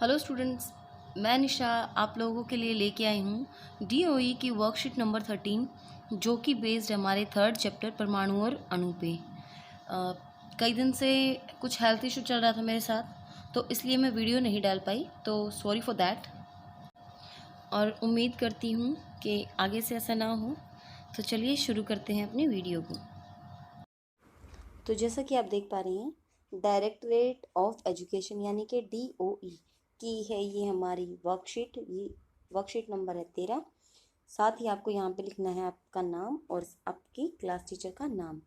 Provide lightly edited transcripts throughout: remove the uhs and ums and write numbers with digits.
Hello students, मैं निशा आप लोगों के लिए लेके आई हूँ डीओई की वर्कशीट नंबर 13 जो कि बेस्ड है हमारे थर्ड चैप्टर परमाणु और अणु पे। कई दिन से कुछ हेल्थ इशू चल रहा था मेरे साथ, तो इसलिए मैं वीडियो नहीं डाल पाई, तो सॉरी फॉर दैट। और उम्मीद करती हूँ कि आगे से ऐसा ना हो। तो चलिए शुरू करते हैं अपनी वीडियो को। तो जैसा कि आप देख पा रही हैं, डायरेक्टरेट ऑफ एजुकेशन यानी कि डीओई की है ये हमारी वर्कशीट। ये वर्कशीट नंबर है 13। साथ ही आपको यहाँ पे लिखना है आपका नाम और आपकी क्लास टीचर का नाम।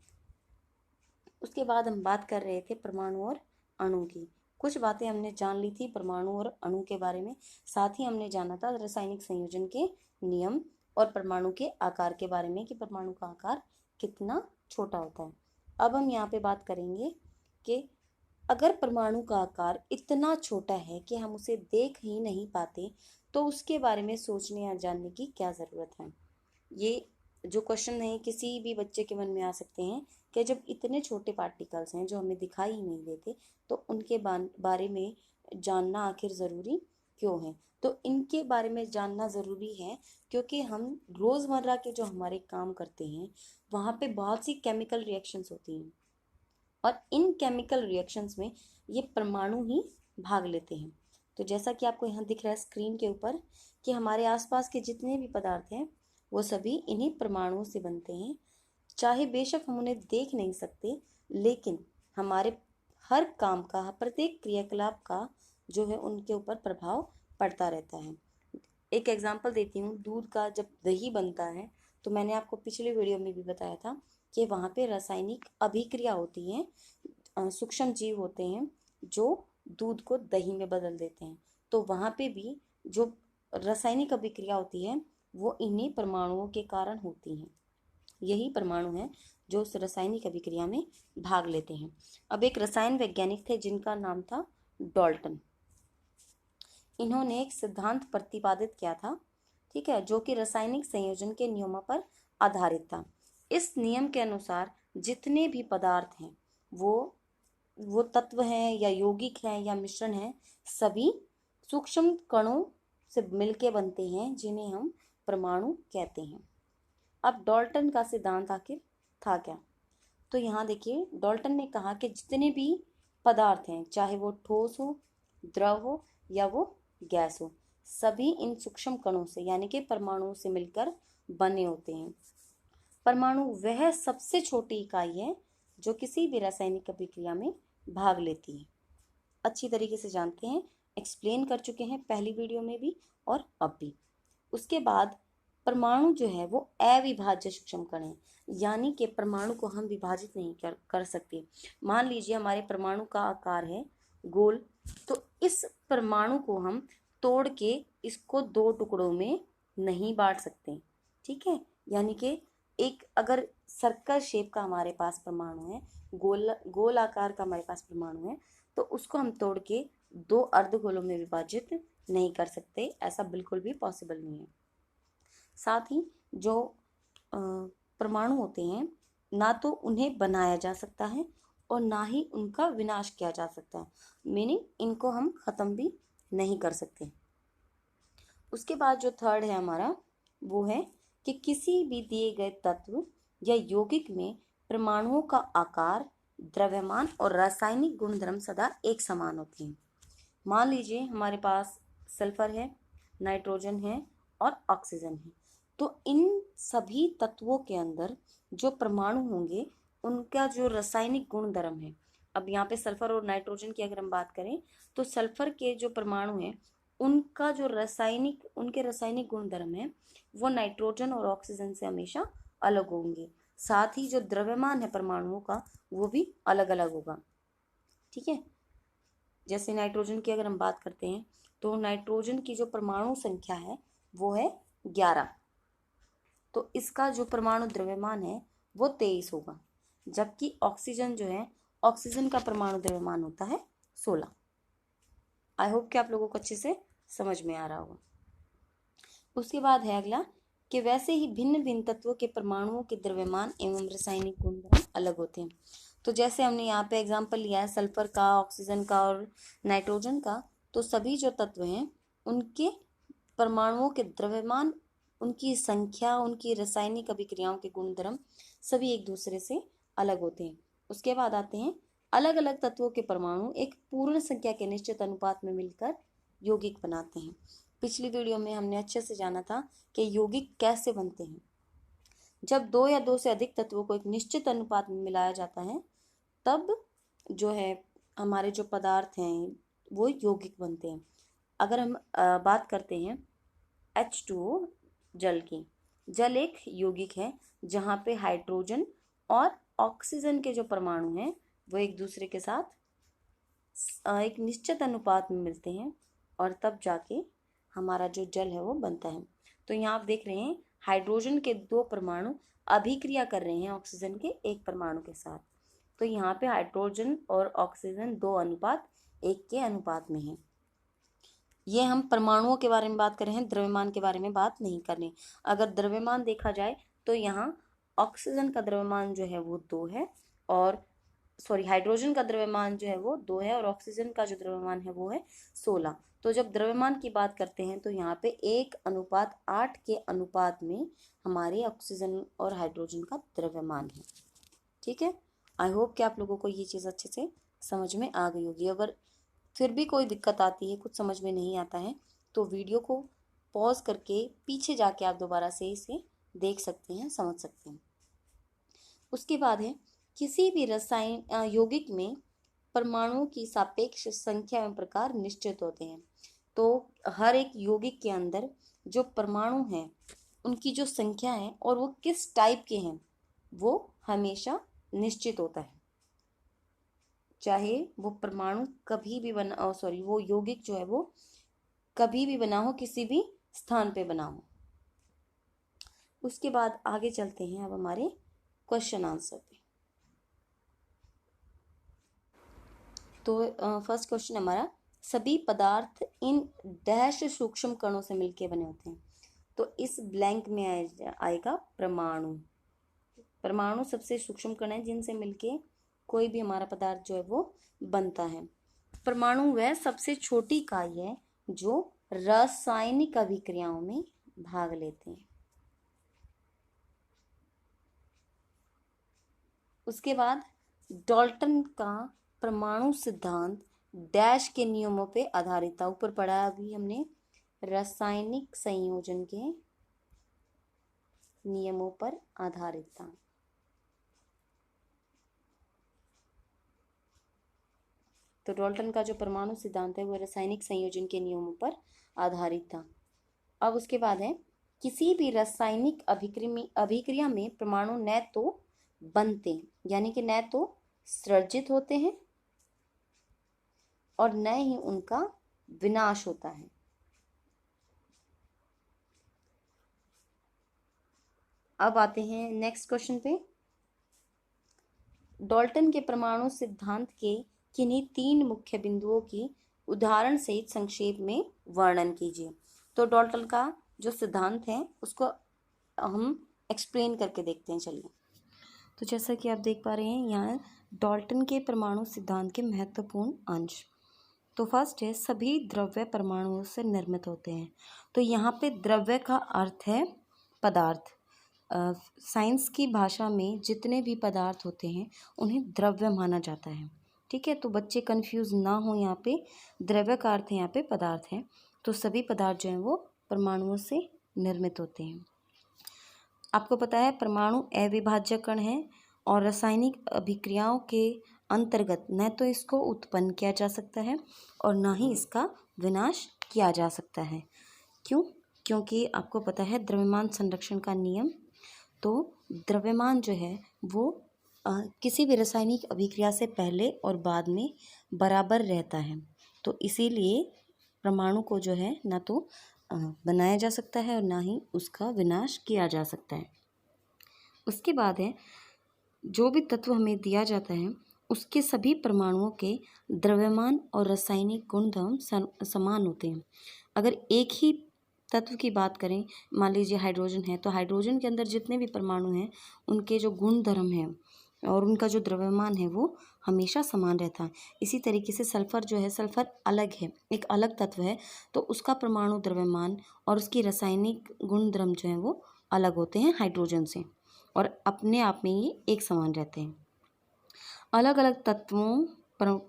उसके बाद हम बात कर रहे थे परमाणु और अणु की। कुछ बातें हमने जान ली थी परमाणु और अणु के बारे में। साथ ही हमने जाना था रासायनिक संयोजन के नियम और परमाणु के आकार के बारे में कि परमाणु का आकार कितना छोटा होता है। अब हम यहाँ पे बात करेंगे कि अगर परमाणु का आकार इतना छोटा है कि हम उसे देख ही नहीं पाते, तो उसके बारे में सोचने या जानने की क्या ज़रूरत है। ये जो क्वेश्चन है किसी भी बच्चे के मन में आ सकते हैं कि जब इतने छोटे पार्टिकल्स हैं जो हमें दिखाई ही नहीं देते, तो उनके बारे में जानना आखिर ज़रूरी क्यों है। तो इनके बारे में जानना ज़रूरी है क्योंकि हम रोज़मर्रा के जो हमारे काम करते हैं वहाँ पे बहुत सी केमिकल रिएक्शंस होती हैं और इन केमिकल रिएक्शंस में ये परमाणु ही भाग लेते हैं। तो जैसा कि आपको यहाँ दिख रहा है स्क्रीन के ऊपर कि हमारे आसपास के जितने भी पदार्थ हैं वो सभी इन्हीं परमाणुओं से बनते हैं। चाहे बेशक हम उन्हें देख नहीं सकते, लेकिन हमारे हर काम का, प्रत्येक क्रियाकलाप का जो है उनके ऊपर प्रभाव पड़ता रहता है। एक एग्जांपल देती हूँ, दूध का जब दही बनता है तो मैंने आपको पिछले वीडियो में भी बताया था कि वहाँ पे रासायनिक अभिक्रिया होती है। सूक्ष्म जीव होते हैं जो दूध को दही में बदल देते हैं। तो वहाँ पे भी जो रासायनिक अभिक्रिया होती है वो इन्हीं परमाणुओं के कारण होती हैं। यही परमाणु हैं जो उस रासायनिक अभिक्रिया में भाग लेते हैं। अब एक रसायन वैज्ञानिक थे जिनका नाम था डाल्टन। इन्होंने एक सिद्धांत प्रतिपादित किया था, ठीक है, जो कि रासायनिक संयोजन के नियमों पर आधारित था। इस नियम के अनुसार जितने भी पदार्थ हैं वो तत्व हैं या यौगिक हैं या मिश्रण हैं, सभी सूक्ष्म कणों से मिलके बनते हैं जिन्हें हम परमाणु कहते हैं। अब डाल्टन का सिद्धांत आखिर था क्या? तो यहाँ देखिए, डाल्टन ने कहा कि जितने भी पदार्थ हैं, चाहे वो ठोस हो, द्रव हो या वो गैस हो, सभी इन सूक्ष्म कणों से यानी कि परमाणुओं से मिलकर बने होते हैं। परमाणु वह सबसे छोटी इकाई है जो किसी भी रासायनिक अभिक्रिया में भाग लेती है। अच्छी तरीके से जानते हैं, एक्सप्लेन कर चुके हैं पहली वीडियो में भी और अब भी। उसके बाद परमाणु जो है वो अविभाज्य सूक्ष्म कण है, यानी कि परमाणु को हम विभाजित नहीं कर सकते। मान लीजिए हमारे परमाणु का आकार है गोल, तो इस परमाणु को हम तोड़ के इसको दो टुकड़ों में नहीं बांट सकते, ठीक है। यानी कि एक अगर सर्कल शेप का हमारे पास परमाणु है, गोल आकार का हमारे पास परमाणु है, तो उसको हम तोड़ के दो अर्धगोलों में विभाजित नहीं कर सकते। ऐसा बिल्कुल भी पॉसिबल नहीं है। साथ ही जो परमाणु होते हैं, ना तो उन्हें बनाया जा सकता है और ना ही उनका विनाश किया जा सकता है, मीनिंग इनको हम खत्म भी नहीं कर सकते। उसके बाद जो थर्ड है हमारा, वो है कि किसी भी दिए गए तत्व या यौगिक में परमाणुओं का आकार, द्रव्यमान और रासायनिक गुणधर्म सदा एक समान होते हैं। मान लीजिए हमारे पास सल्फर है, नाइट्रोजन है और ऑक्सीजन है, तो इन सभी तत्वों के अंदर जो परमाणु होंगे उनका जो रासायनिक गुणधर्म है, अब यहाँ पे सल्फर और नाइट्रोजन की अगर हम बात करें, तो सल्फर के जो परमाणु हैं उनका जो उनके रासायनिक गुणधर्म है वो नाइट्रोजन और ऑक्सीजन से हमेशा अलग होंगे। साथ ही जो द्रव्यमान है परमाणुओं का वो भी अलग अलग होगा, ठीक है। जैसे नाइट्रोजन की अगर हम बात करते हैं, तो नाइट्रोजन की जो परमाणु संख्या है वो है 11, तो इसका जो परमाणु द्रव्यमान है वो 23 होगा। जबकि ऑक्सीजन जो है, ऑक्सीजन का परमाणु द्रव्यमान होता है 16। आई होप कि आप लोगों को अच्छे से समझ में आ रहा होगा। उसके बाद है अगला कि वैसे ही भिन्न भिन्न तत्वों के परमाणुओं के द्रव्यमान एवं रासायनिक गुणधर्म अलग होते हैं। तो जैसे हमने यहाँ पे एग्जांपल लिया है सल्फर का, ऑक्सीजन का और नाइट्रोजन का, तो सभी जो तत्व हैं उनके परमाणुओं के द्रव्यमान, उनकी संख्या, उनकी रासायनिक अभिक्रियाओं के गुणधर्म सभी एक दूसरे से अलग होते हैं। उसके बाद आते हैं अलग अलग तत्वों के परमाणु एक पूर्ण संख्या के निश्चित अनुपात में मिलकर यौगिक बनाते हैं। पिछली वीडियो में हमने अच्छे से जाना था कि यौगिक कैसे बनते हैं। जब दो या दो से अधिक तत्वों को एक निश्चित अनुपात में मिलाया जाता है तब जो है हमारे जो पदार्थ हैं वो यौगिक बनते हैं। अगर हम बात करते हैं H2O जल की, जल एक यौगिक है जहाँ पे हाइड्रोजन और ऑक्सीजन के जो परमाणु हैं वो एक दूसरे के साथ एक निश्चित अनुपात में मिलते हैं और तब जाके हमारा जो जल है वो बनता है। तो यहाँ आप देख रहे हैं हाइड्रोजन के दो परमाणु अभिक्रिया कर रहे हैं ऑक्सीजन के एक परमाणु के साथ। तो यहाँ पे हाइड्रोजन और ऑक्सीजन 2:1 के अनुपात में है। ये हम परमाणुओं के बारे में बात कर रहे हैं, द्रव्यमान के बारे में बात नहीं कर रहे। अगर द्रव्यमान देखा जाए तो यहाँ ऑक्सीजन का द्रव्यमान जो है वो 2 है और हाइड्रोजन का द्रव्यमान जो है वो 2 है और ऑक्सीजन का जो द्रव्यमान है वो है 16। तो जब द्रव्यमान की बात करते हैं तो यहाँ पे 1:8 के अनुपात में हमारे ऑक्सीजन और हाइड्रोजन का द्रव्यमान है। ठीक है, आई होप कि आप लोगों को ये चीज़ अच्छे से समझ में आ गई होगी। अगर फिर भी कोई दिक्कत आती है, कुछ समझ में नहीं आता है, तो वीडियो को पॉज करके पीछे जाके आप दोबारा से इसे देख सकते हैं, समझ सकते हैं। उसके बाद है किसी भी रसायन यौगिक में परमाणुओं की सापेक्ष संख्या एवं प्रकार निश्चित होते हैं। तो हर एक यौगिक के अंदर जो परमाणु हैं उनकी जो संख्या है और वो किस टाइप के हैं वो हमेशा निश्चित होता है, चाहे वो परमाणु कभी भी बना वो यौगिक जो है वो कभी भी बना हो, किसी भी स्थान पे बना हो। उसके बाद आगे चलते हैं अब हमारे क्वेश्चन आंसर पे। तो फर्स्ट क्वेश्चन हमारा, सभी पदार्थ इन डैश सूक्ष्म कणों से मिलके बने होते हैं। तो इस ब्लैंक में आएगा परमाणु। परमाणु सबसे सूक्ष्म कण है जिनसे मिलके कोई भी हमारा पदार्थ जो है वो बनता है। परमाणु वह सबसे छोटी इकाई है जो रासायनिक अभिक्रियाओं में भाग लेते हैं। उसके बाद डाल्टन का परमाणु सिद्धांत डैश के नियमों पे आधारित था। ऊपर पढ़ा अभी हमने, रासायनिक संयोजन के नियमों पर आधारित था। तो डाल्टन का जो परमाणु सिद्धांत है वो रासायनिक संयोजन के नियमों पर आधारित था। अब उसके बाद है किसी भी रासायनिक अभिक्रिया में परमाणु न तो बनते यानी कि न तो सृजित होते हैं और न ही उनका विनाश होता है। अब आते हैं नेक्स्ट क्वेश्चन पे। डाल्टन के परमाणु सिद्धांत के किन्हीं 3 मुख्य बिंदुओं की उदाहरण सहित संक्षेप में वर्णन कीजिए। तो डाल्टन का जो सिद्धांत है उसको हम एक्सप्लेन करके देखते हैं। चलिए, तो जैसा कि आप देख पा रहे हैं यहाँ डाल्टन के परमाणु सिद्धांत के महत्वपूर्ण अंश। तो फर्स्ट है सभी द्रव्य परमाणुओं से निर्मित होते हैं। तो यहाँ पे द्रव्य का अर्थ है पदार्थ। साइंस की भाषा में जितने भी पदार्थ होते हैं उन्हें द्रव्य माना जाता है। ठीक है, तो बच्चे कंफ्यूज ना हो, यहाँ पे द्रव्य का अर्थ है यहाँ पे पदार्थ है। तो सभी पदार्थ जो हैं वो परमाणुओं से निर्मित होते हैं। आपको पता है परमाणु अविभाज्य कण है और रासायनिक अभिक्रियाओं के अंतर्गत न तो इसको उत्पन्न किया जा सकता है और ना ही इसका विनाश किया जा सकता है। क्यों? क्योंकि आपको पता है द्रव्यमान संरक्षण का नियम। तो द्रव्यमान जो है वो किसी भी रासायनिक अभिक्रिया से पहले और बाद में बराबर रहता है। तो इसीलिए परमाणु को जो है ना तो बनाया जा सकता है और ना ही उसका विनाश किया जा सकता है। उसके बाद है जो भी तत्व हमें दिया जाता है उसके सभी परमाणुओं के द्रव्यमान और रासायनिक गुणधर्म समान होते हैं। अगर एक ही तत्व की बात करें, मान लीजिए हाइड्रोजन है, तो हाइड्रोजन के अंदर जितने भी परमाणु हैं उनके जो गुण धर्म हैं और उनका जो द्रव्यमान है वो हमेशा समान रहता है। इसी तरीके से सल्फ़र जो है, सल्फ़र अलग है, एक अलग तत्व है, तो उसका परमाणु द्रव्यमान और उसकी रासायनिक गुणधर्म जो हैं वो अलग होते हैं हाइड्रोजन से, और अपने आप में ये एक समान रहते हैं। अलग अलग तत्वों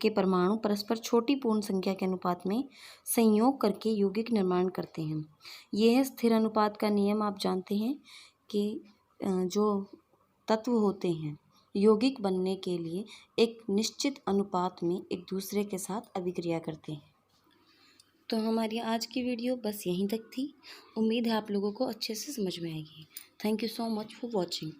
के परमाणु परस्पर छोटी पूर्ण संख्या के अनुपात में संयोग करके यौगिक निर्माण करते हैं। यह है स्थिर अनुपात का नियम। आप जानते हैं कि जो तत्व होते हैं यौगिक बनने के लिए एक निश्चित अनुपात में एक दूसरे के साथ अभिक्रिया करते हैं। तो हमारी आज की वीडियो बस यहीं तक थी। उम्मीद है आप लोगों को अच्छे से समझ में आएगी। Thank you so much for watching.